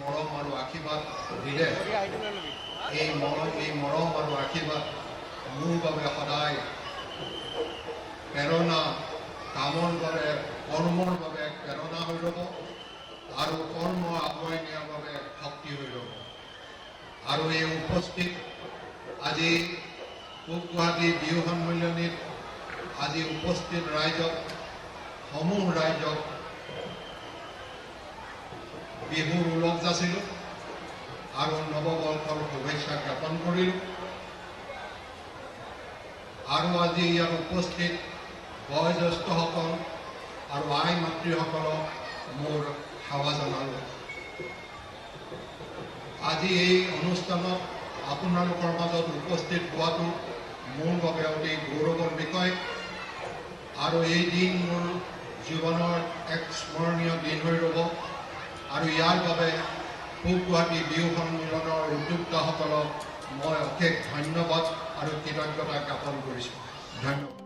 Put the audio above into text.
মৰম আৰু আশীৰ্বাদ দিলে এই মৰম আৰু আশীৰ্বাদ মোৰ বাবে সদায় প্ৰেৰণা, কামৰ বাবে কৰ্মৰ বাবে প্ৰেৰণা হৈ ৰ'ব আৰু কৰ্ম আগুৱাই নিয়াৰ বাবে শক্তি হৈ ৰ'ব। আৰু এই উপস্থিত আজি পূব গুৱাহাটী বিহু সন্মিলনীত আজি উপস্থিত ৰাইজক, সমূহ ৰাইজক বিহুৰ ওলগ যাচিলোঁ আৰু নৱবৰ্ষৰ শুভেচ্ছা জ্ঞাপন কৰিলোঁ। আৰু আজি ইয়াত উপস্থিত বয়োজ্যেষ্ঠসকল আৰু আই মাতৃসকলক মোৰ সেৱা জনালোঁ। আজি এই অনুষ্ঠানত আপোনালোকৰ মাজত উপস্থিত হোৱাটো মোৰ বাবে অতি গৌৰৱৰ বিষয় আৰু এই দিন মোৰ জীৱনৰ এক স্মৰণীয় দিন হৈ ৰ'ব। আৰু ইয়াৰ বাবে পূব গুৱাহাটী বিহু সন্মিলনৰ উদ্যোক্তাসকলক মই অশেষ ধন্যবাদ আৰু কৃতজ্ঞতা জ্ঞাপন কৰিছোঁ। ধন্যবাদ।